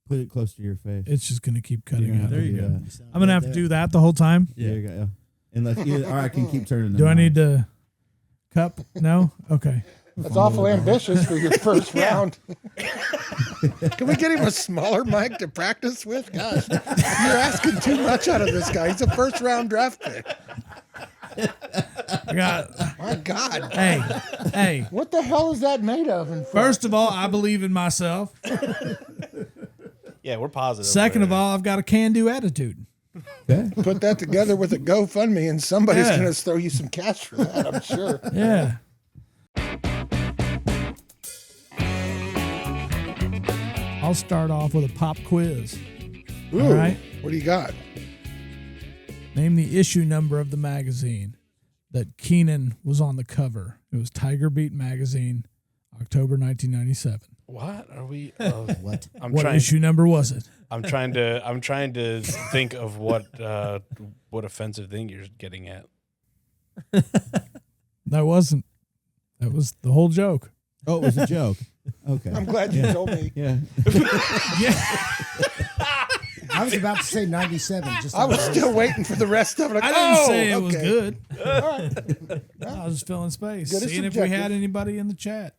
Put it close to your face. It's just going to keep cutting out. There you go. I'm going to have to do that the whole time. Yeah. There you go. Yeah. Unless or I can keep turning. Do I need to cup? No? Okay. That's awful ambitious for your first round. Can we get him a smaller mic to practice with? Gosh, you're asking too much out of this guy. He's a first round draft pick. My God. Hey. What the hell is that made of? First of all, I believe in myself. Yeah, we're positive. Second of all, I've got a can-do attitude. Okay. Put that together with a GoFundMe and somebody's going to throw you some cash for that, I'm sure. Yeah. I'll start off with a pop quiz. Ooh, all right. What do you got? Name the issue number of the magazine that Keenan was on the cover. It was Tiger Beat magazine, October 1997. What are we? What? What issue number was it? I'm trying to think of what offensive thing you're getting at. That wasn't. That was the whole joke. Oh, it was a joke. Okay. I'm glad you told me. Yeah. I was about to say 97. I was still waiting for the rest of it. Like, I didn't say it okay. was good. All right. I was filling space, Good as seeing if we subjective. had anybody in the chat.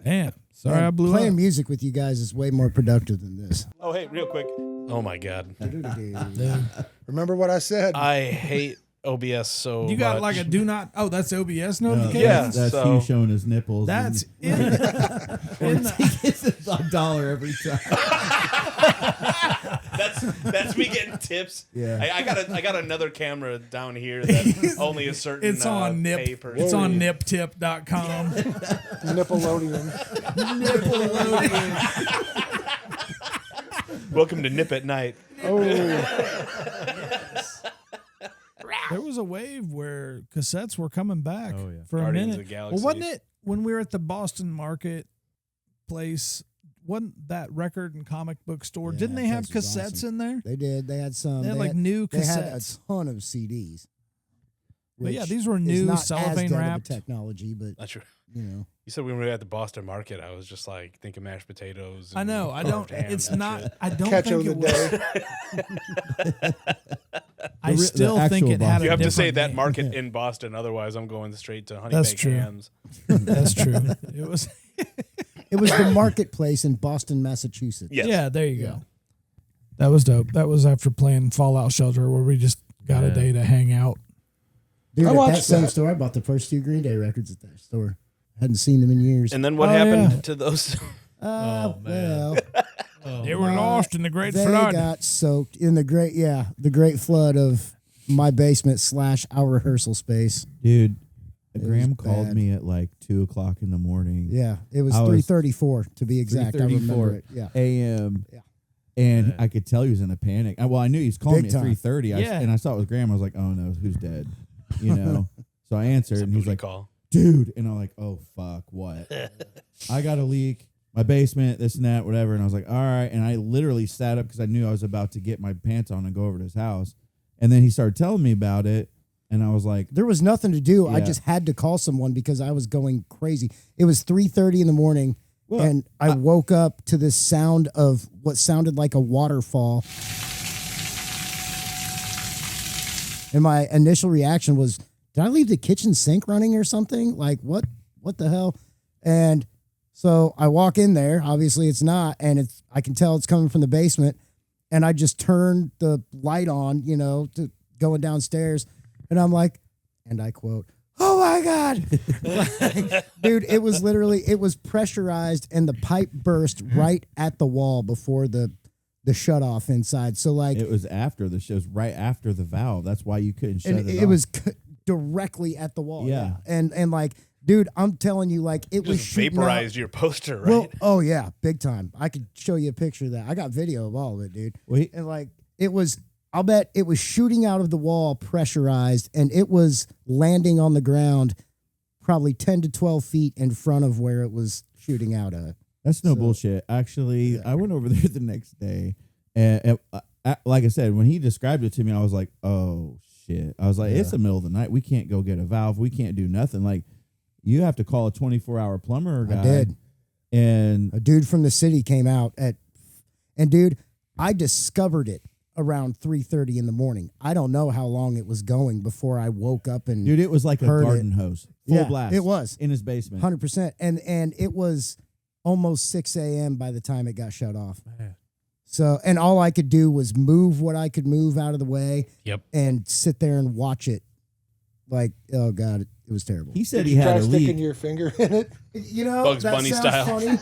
Damn. Sorry, I blew Playing up. music with you guys is way more productive than this. Oh, hey, real quick. Oh my God. Remember what I said? I hate OBS so You got much. like a do not. Oh, that's OBS notification. Yeah. That's So- Hugh showing his nipples. That's and, in he gets $1 every time. That's me getting tips. Yeah. I got another camera down here that only a certain It's on Nip. pay person. It's on niptip.com. Nickelodeon. Welcome to Nip at Night. Oh, There was a wave where cassettes were coming back for Guardians a of the minute. Well, Galaxy. wasn't it when we were at the Boston Market place? Wasn't that record and comic book store? Yeah, Didn't they have place was cassettes awesome. in there? They did. They had some. They had like new They had a cassettes. ton of CDs. But yeah, which these were is new not as cellophane dead of a wrapped. technology, but Not sure. you know, You said when we were at the Boston Market, I was just like thinking mashed potatoes. I know. I don't. carved ham It's and not. shit. I don't catch think of it the was. day. I still think actual it had. You a have to say different that name. market in Boston, otherwise I'm going straight to honey That's baked true. hams. That's true. It was. it was the marketplace in Boston, Massachusetts. Yes. Yeah, there you go. That was dope. That was after playing Fallout Shelter, where we just got a day to hang out. Dude, I at that watched same that. store, I bought the first 2 Green Day records at that store. Hadn't seen them in years. And then what Oh, happened yeah. to those? Well, They were lost in the Great they Flood. got soaked in the great flood of my basement / our rehearsal space. Dude, It Graham was called bad. me at like 2:00 in the morning. Yeah, it was I was 3:34 to be exact. I remember it. Yeah. a.m. Yeah. And I could tell he was in a panic. Well, I knew he was calling Big me at time. 3:30. Yeah. And I saw it was Graham. I was like, oh no, who's dead? You know? So I answered, and he's like, call. dude. And I'm like, oh, fuck, what? I got a leak. My basement, this and that, whatever. And I was like, all right. And I literally sat up because I knew I was about to get my pants on and go over to his house. And then he started telling me about it. And I was like, There was nothing to do. I Yeah. just had to call someone because I was going crazy. It was 3:30 in the morning, Well, and I woke up to this sound of what sounded like a waterfall. And my initial reaction was, did I leave the kitchen sink running or something? Like, what the hell? And so I walk in there. Obviously, it's not. And I can tell it's coming from the basement. And I just turned the light on, to going downstairs. And I'm like, and I quote, oh my God. Like, dude, it was pressurized and the pipe burst right at the wall before the shut off inside. So like it was after the show, right after the valve. That's why you couldn't shut and it it off. was directly at the wall. Yeah. And like, dude, I'm telling you, like it was Just shooting out. vaporized your poster, right? Well, oh yeah, big time. I could show you a picture of that. I got video of all of it, dude. Wait. And like I'll bet it was shooting out of the wall pressurized and it was landing on the ground probably 10 to 12 feet in front of where it was shooting out of. That's no So- bullshit. Actually, I went over there the next day, and like I said, when he described it to me, I was like, "Oh shit!" I was like, "It's the middle of the night. We can't go get a valve. We can't do nothing. Like, you have to call a 24-hour plumber guy." I did. And A dude from the city came out at And dude, I discovered it around 3:30 in the morning. I don't know how long it was going before I woke up and Dude, it was like a heard garden it. hose. Full blast. It was in his basement. 100%. And it was almost 6 a.m. by the time it got shut off. Man. So, and all I could do was move what I could move out of the way. Yep. And sit there and watch it. Like, oh God, it was terrible. He said Did he you had try a sticking leak. your finger in it? You know, Bugs that Bunny sounds style. funny.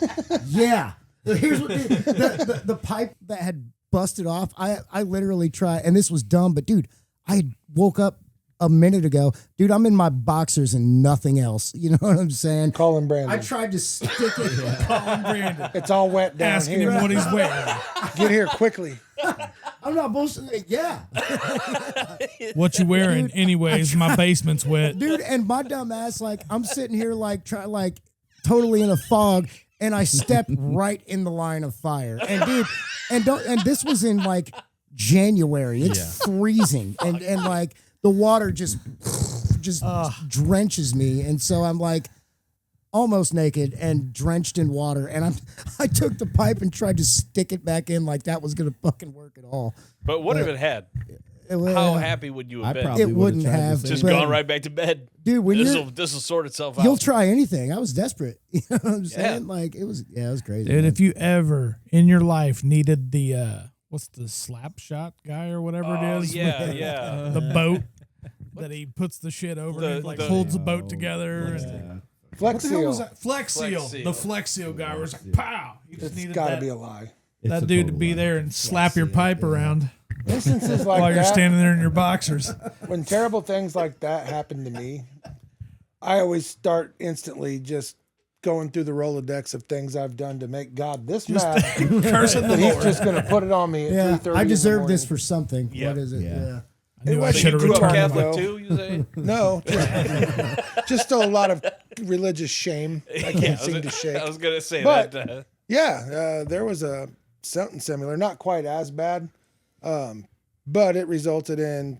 Yeah. Here's what the pipe that had busted off. I literally tried, and this was dumb, but dude, I had woke up a minute ago. Dude, I'm in my boxers and nothing else. You know what I'm saying? Calling Brandon. I tried to stick it. Colin Brandon. It's all wet down Asking here. him what he's wearing. Get here quickly. I'm not bullshitting. Yeah. What you wearing? Anyways, my basement's wet. Dude, and my dumb ass, like, I'm sitting here like totally in a fog, and I stepped right in the line of fire. And dude, and this was in like January. It's freezing. And like the water just drenches me. And so I'm like almost naked and drenched in water. And I took the pipe and tried to stick it back in like that was gonna fucking work at all. But what if it had? It, How happy would you have I been? probably It would've wouldn't tried the have. same. Just but- gone right back to bed. Dude, when This you're will sort itself out. you'll try anything. I was desperate. You know what I'm saying? Like it was crazy. Dude, man. if you ever in your life needed the what's the slap shot guy or whatever it is? yeah, with yeah. The boat that he puts the shit over and like holds the boat Oh, together. yeah. And, Flex what the hell was seal. that? Flex seal. Flex seal. The Flex Seal guy was like, pow. You just It's needed got to that, be a lie. It's that a dude to total be lie. there and slap your pipe around Instances like while you're that, standing there in your boxers. when terrible things like that happen to me, I always start instantly just going through the Rolodex of things I've done to make God this mad. Cursing the that he's Lord. just going to put it on me at yeah, 3:30 I in the deserve this morning. for something. Yeah. What is it? Yeah. Yeah. I knew I What, should you have grew up returned Catholic my Catholic too, you say? No, just still a lot of religious shame. I can't seem to shake. I was gonna say But- that. Yeah, there was something similar, not quite as bad, but it resulted in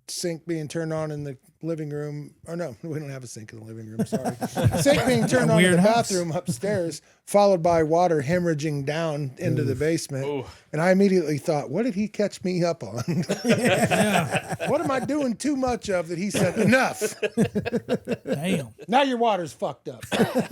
sink being turned on in the living room. Or no, we don't have a sink in the living room. Sorry, sink being turned on in Weird the house. bathroom upstairs, followed by water hemorrhaging down into the basement. Ooh. And I immediately thought, what did he catch me up on? Yeah. What am I doing too much of that he said enough? Damn. Now your water's fucked up,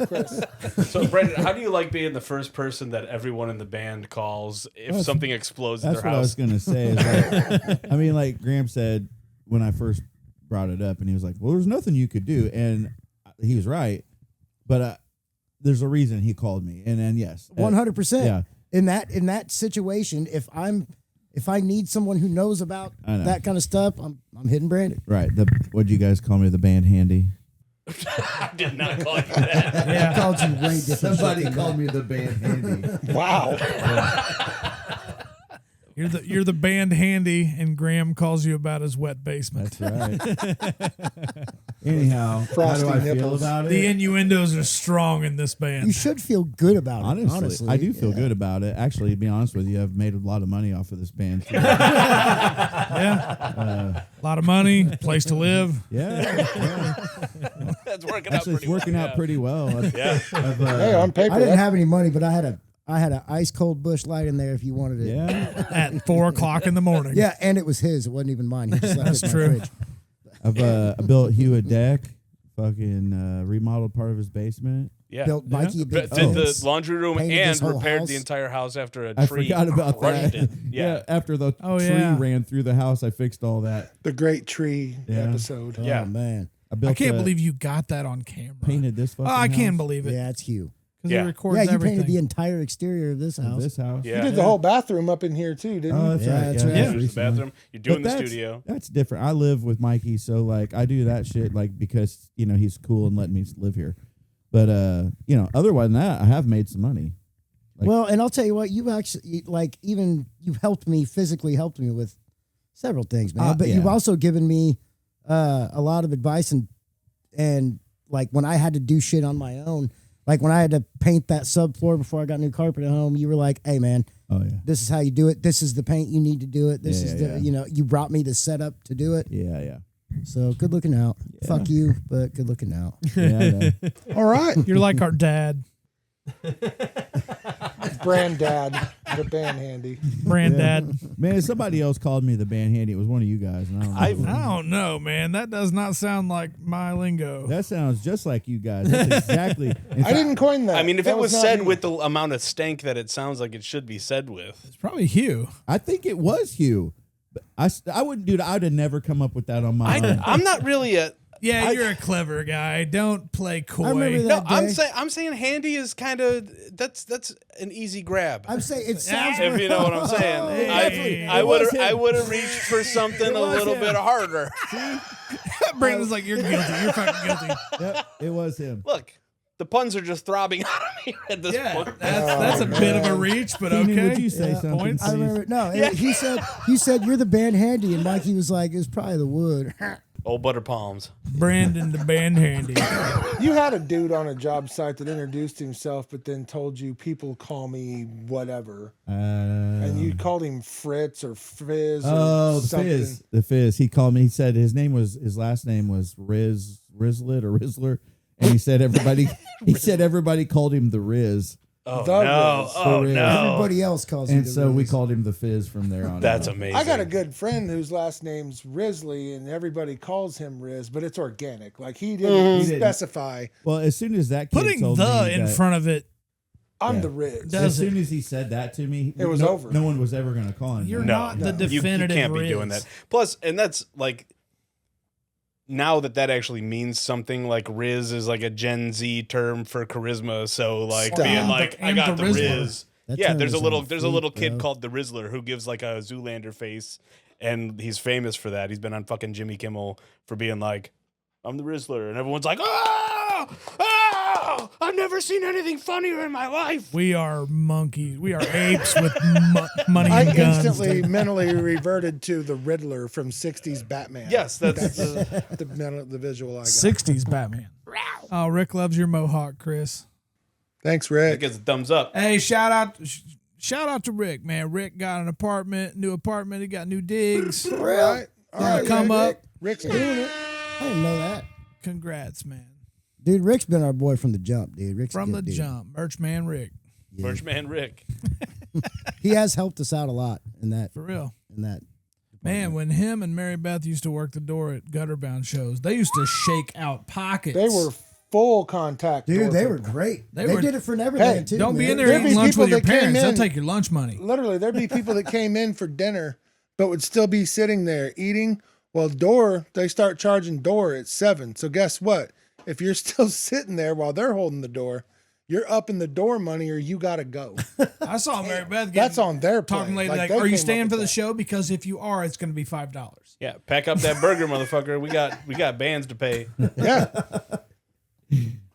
Chris. So, Brendan, how do you like being the first person that everyone in the band calls if something explodes in That's their what I was house? gonna say. Is like, I mean, like Graham said when I first brought it up, and he was like, "Well, there's nothing you could do," and he was right. But there's a reason he called me, and then yes, 100%. yeah. In that situation, if I need someone who knows about I know. that kind of stuff, I'm hitting Brandon. Right. What'd you guys call me? The band handy. I did not call you that. I called you way different. Somebody called me the band handy. Wow. You're the band handy, and Graham calls you about his wet basement. That's right. Anyhow, Frosty how do I feel nipples. about The it? innuendos are strong in this band. You should feel good about it. Honestly, I do feel yeah. good about it. Actually, to be honest with you, I've made a lot of money off of this band. Too. Yeah. A lot of money, place to live. Yeah, That's working actually, out it's pretty working well. out pretty well. Yeah. Hey, on paper, I didn't that- have any money, but I had an ice cold Bush Light in there if you wanted it. Yeah, At 4:00 in the morning. Yeah, and it was his. It wasn't even mine. He just left That's it in true. my fridge. I built Hugh a deck. Fucking remodeled part of his basement. Yeah. Built Mikey a big But did the fence. laundry room Painted and his whole repaired house. the entire house after a I tree forgot about crushed that. it. Yeah. After the Oh, tree yeah. ran through the house, I fixed all that. the great tree Yeah. episode. Yeah. Oh man. I built. I can't believe you got that on camera. painted this. Oh, Fucking I can't house believe it. Yeah, it's Hugh. Because Yeah. he records Yeah, you everything. painted the entire exterior of this of house. this house. Yeah. You did the whole bathroom up in here too, didn't Oh, you? that's Yeah, right. that's yeah, right. that's There's the recently. bathroom. You're doing But the that's- studio. That's different. I live with Mikey, so like I do that shit like because he's cool and letting me live here. But otherwise than that, I have made some money. Like- Well, and I'll tell you what, you've actually you've helped me physically with several things, man. But yeah. you've also given me a lot of advice and like when I had to do shit on my own, like when I had to paint that subfloor before I got new carpet at home, you were like, "Hey, man, Oh yeah, this is how you do it. This is the paint you need to do it. This Yeah, is yeah, the you brought me the setup to do it. yeah. So good looking out. Yeah. Fuck you, but good looking out. Yeah, All right, You're like our dad. granddad. The band handy. Brandad. Man, somebody else called me the band handy. It was one of you guys. And I I don't know, man. That does not sound like my lingo. That sounds just like you guys. That's exactly. I didn't coin that. I mean, if That it was not said me. with the amount of stank that it sounds like it should be said with. It's probably Hugh. I think it was Hugh. But I wouldn't, dude. I'd have never come up with that on my own. I'm not really a. Yeah, you're a clever guy. Don't play coy. I remember No, that I'm saying handy is kind of that's an easy grab. I'm saying it sounds. If you know what I'm saying, Hey. I would have reached for something a little bit harder. Brandon's like, you're guilty. You're fucking guilty. Yep, it was him. Look, the puns are just throbbing out of me at this Yeah, point. that's a bit of a reach, but Keenan, okay. would you say something? Points. I please? remember. No, he said you're the band handy, and Mikey was like, it's probably the wood. Old butter palms. Brandon the band handy. You had a dude on a job site that introduced himself, but then told you people call me whatever, and you called him Fritz or Fizz or the something. Fizz. The Fizz. He called me. He said his last name was Rizlet or Rizzler, and he said everybody called him the Riz, Oh The no! Riz. Oh The Riz. no! Everybody else calls him. and the so we Riz. called him the Fizz from there on. That's out. amazing. I got a good friend whose last name's Risley, and everybody calls him Riz, but it's organic. Like he didn't He didn't. specify. Well, as soon as that kid Putting told the me in that, front of it, I'm Yeah. the Riz. Does as it? soon as he said that to me, It was no, over. No one was ever going to call him. You're that. not the You definitive can't be Riz. doing that. Plus, and that's like now that actually means something. Like Riz is like a Gen Z term for charisma. So like Stop. being like, I And got the charisma. Riz. That Yeah, term there's a is little on there's a little fleek, kid bro. called the Rizzler who gives like a Zoolander face, and he's famous for that. He's been on fucking Jimmy Kimmel for being like, I'm the Rizzler, and everyone's like, oh, I've never seen anything funnier in my life. We are monkeys. We are apes with money I and guns. instantly mentally reverted to the Riddler from '60s Batman. Yes, that's the visual I got. 60s Batman. Oh, Rick loves your mohawk, Chris. Thanks, that Rick. gets a thumbs up. Hey, shout out to Rick, man. Rick got an new apartment. He got new digs. All right, Come Rick. up. Rick's doing it. I didn't know that, Congrats, man. dude. Rick's been our boy from the jump, dude. Rick's a From the good dude. jump, merch man Rick. Yeah. Merch man Rick. He has helped us out a lot in that. For real. Man, when him and Mary Beth used to work the door at Gutterbound shows, they used to shake out pockets. They were full contact. Dude, door they people. were great. They They, were- did it for Neverland Hey, too. Don't be man. in there There'd be eating lunch people with your that came parents. They'll in- take your lunch money. Literally, there'd be people that came in for dinner, but would still be sitting there eating. Well, they start charging door at 7. So guess what? If you're still sitting there while they're holding the door, you're up in the door money, or you gotta go. I saw Mary Beth That's on their talking plate. lady like, they are you came up staying with for the that. show? Because if you are, it's going to be $5. Yeah, pack up that burger, motherfucker. We got bands to pay. Yeah,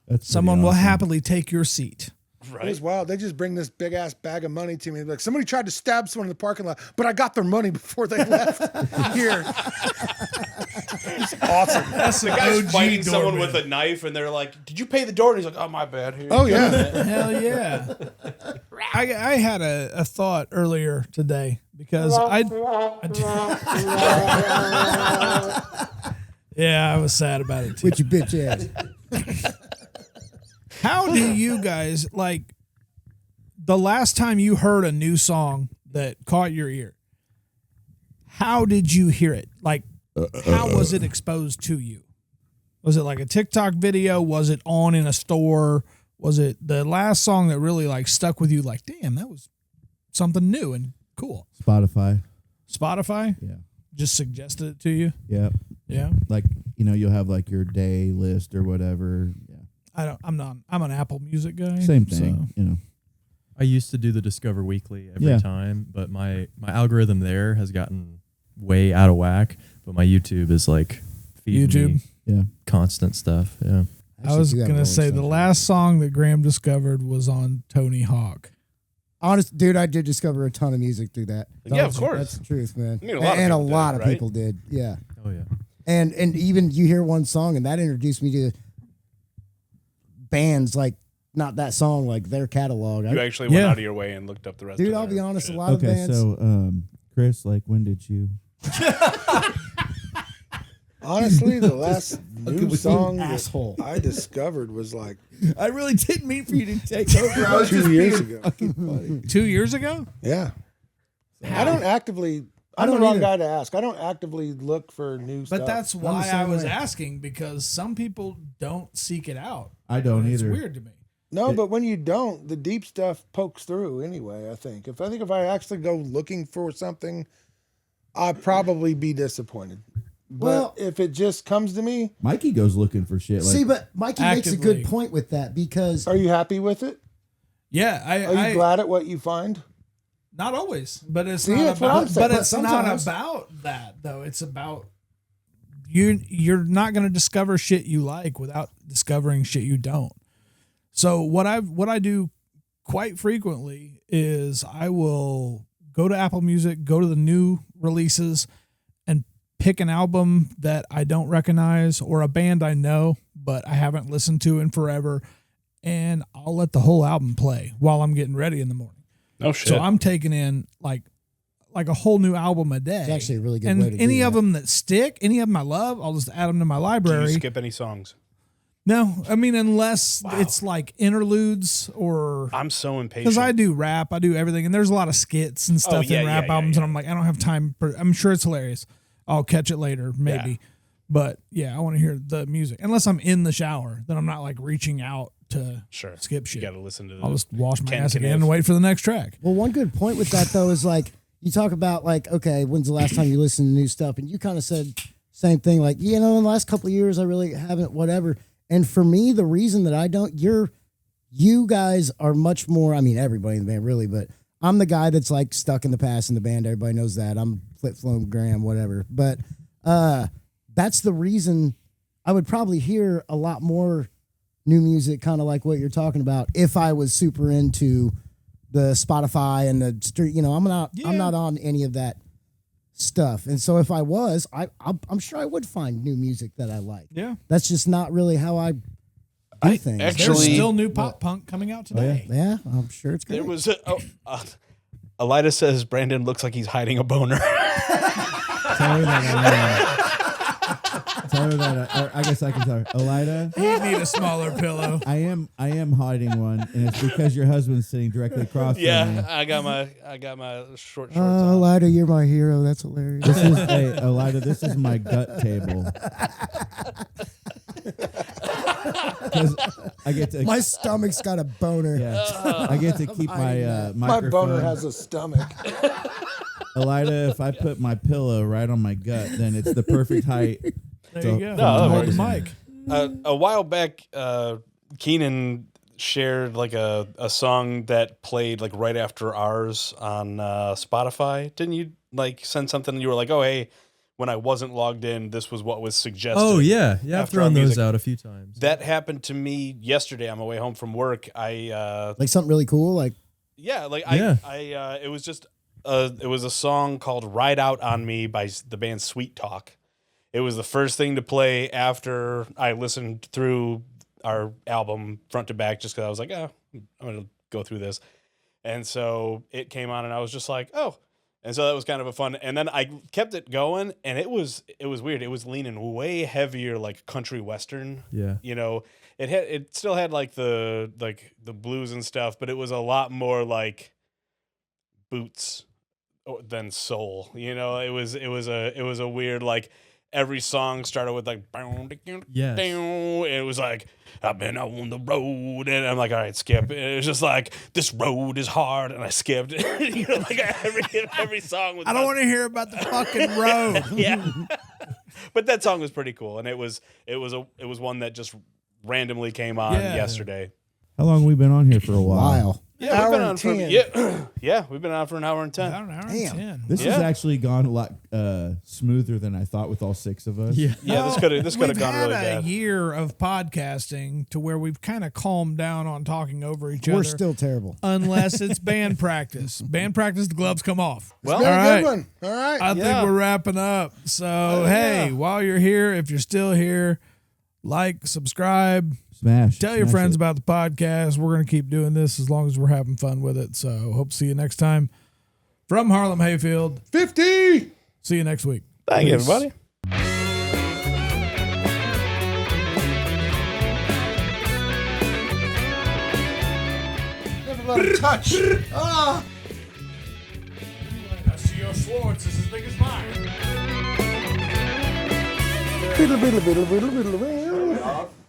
That's Someone pretty will awesome. happy take your seat. it Right. was wild. They just bring this big ass bag of money to me. Like, somebody tried to stab someone in the parking lot, but I got their money before they left. Here, it's awesome. That's The guy's fighting someone with a knife, and they're like, "Did you pay the door?" And he's like, "Oh, my bad." Here Oh you go." yeah. Hell yeah. I had a thought earlier today because yeah, I was sad about it too. With your bitch ass. How do you guys like the last time you heard a new song that caught your ear? How did you hear it? Like, how was it exposed to you? Was it like a TikTok video? Was it on in a store? Was it the last song that really like stuck with you? Like, damn, that was something new and cool. Spotify. Spotify Yeah. just suggested it to you. Yeah. Yeah, Like, you'll have like your day list or whatever. Yeah. I'm an Apple Music guy. Same thing. so- I used to do the Discover Weekly every Yeah. time, but my algorithm there has gotten way out of whack. But my YouTube is like feeding me Yeah. constant stuff. Yeah. I was Actually, do have gonna Rolling say the Stones. last song that Graham discovered was on Tony Hawk. Honest, dude, I did discover a ton of music through that. Yeah, of course. That's the truth, man. I mean, a lot of and a people did, lot of right? people did. Yeah. Oh yeah. And even you hear one song and that introduced me to bands like not that song, like their catalog. You actually went Yeah. out of your way and looked up the rest. Dude, of I'll their be honest, shit. a lot of Okay, bands. so Chris, like when did you Honestly, the last new with song you, that asshole. I discovered was like I really didn't mean for you to take over. I was 2 just years being ago. fucking funny. 2 years ago? Yeah. I don't actively. I'm the wrong guy to ask. I don't actively look for new stuff. But that's the why I same was way. asking, because some people don't seek it out. I don't It's either. weird to me. No, but when you don't, the deep stuff pokes through anyway. I think if I actually go looking for something, I'd probably be disappointed. But Well- if it just comes to me, Mikey goes looking for shit. Like, See, but Mikey makes a Actively. good point with that because are you happy with it? Yeah, Are you glad at what you find? not always, but it's See, not that's what I'm about. saying. But But it's not sometimes- about that though. It's about you're not going to discover shit you like without discovering shit you don't. So what I do quite frequently is I will go to Apple Music, go to the new releases, and pick an album that I don't recognize or a band I know but I haven't listened to in forever, and I'll let the whole album play while I'm getting ready in the morning. Oh shit. So I'm taking in like a whole new album a day. it's actually a really good and way to any do of that. them that stick, any of them I love, I'll just add them to my Do library. you skip any songs? No, I mean unless it's like interludes or I'm so impatient. because I do rap, I do everything, and there's a lot of skits and stuff yeah, in rap yeah, albums, yeah. and I'm like, I don't have time. I'm sure it's hilarious. I'll catch it later, maybe. Yeah. But yeah, I want to hear the music. Unless I'm in the shower, then I'm not like reaching out to Sure. skip You shit. got to listen to I'll this. just wash my Ken ass again Kniff. and wait for the next track. Well, one good point with that though is like you talk about like, okay, when's the last time you listened to new stuff? And you kind of said same thing, like, in the last couple of years I really haven't, whatever. And for me, the reason that I don't, you guys are much more, I mean, everybody in the band really, but I'm the guy that's like stuck in the past in the band. Everybody knows that. I'm Flip Flom Graham, whatever. But that's the reason I would probably hear a lot more new music, kind of like what you're talking about, if I was super into the Spotify and the street. I'm not on any of that stuff. And so if I was, I'm sure I would find new music that I like. Yeah. That's just not really how I do things. actually- There's still new pop punk coming out today. Yeah, I'm sure it's great. There was Elida says Brandon looks like he's hiding a boner. tell her that. Tell her that. I guess I can tell her. Elida, You need a smaller pillow. I am hiding one, and it's because your husband's sitting directly across from me. Yeah, I got my short shorts Oh, on. Lida, you're my hero. That's hilarious. This is Elida, this is my gut table. 'Cause I get to My stomach's got a boner. yeah, I get to keep my my microphone. boner has a stomach. Elida, if I put my pillow right on my gut, then it's the perfect height. There So- you go. No, Hold the works. mic. A while back, Keenan shared like a song that played like right after ours on Spotify. Didn't you like send something? And you were like, "Oh, hey, when I wasn't logged in, this was what was suggested." Oh yeah, I've After our thrown those music. out a few times. That happened to me yesterday on my way home from work. I Like something really cool. Like, Yeah. I it was just it was a song called "Ride Out on Me" by the band Sweet Talk. It was the first thing to play after I listened through our album front to back, just because I was like, oh, I'm gonna go through this, and so it came on, and I was just like, oh, and so that was kind of a fun. And then I kept it going, and it was weird. It was leaning way heavier, like country western. Yeah. It still had like the blues and stuff, but it was a lot more like boots than soul. It was a weird, like, every song started with like Yes. and it was like, I've been on the road, and I'm like, all right, skip. And it was just like, this road is hard, and I skipped. Like every song was I don't want to hear about the fucking road. yeah. But that song was pretty cool, and it was one that just randomly came on yesterday. How long have we been on here for a while? wow. Yeah, we've been Hour on and for 10. yeah, we've been on for an hour and 10. About an hour and Damn. 10. This has actually gone a lot smoother than I thought with all six of us. Yeah. Yeah, this could have We've gone had really a bad. year of podcasting to where we've kind of calmed down on talking over each We're other. still terrible. Unless it's band practice. Band practice, the gloves come off. Well, Been a all good right. one. All right. I think we're wrapping up. So, hey, while you're here, if you're still here, like, subscribe, Smash. tell your Smash friends it. about the podcast. We're going to keep doing this as long as we're having fun with it. So, hope to see you next time. From Harlem Hayfield, 50. see you next week. Thank you, Peace. everybody. Let him touch. Ah. I see your Schwartz is as big as mine. Beetle, beetle, beetle, beetle, beetle, beetle.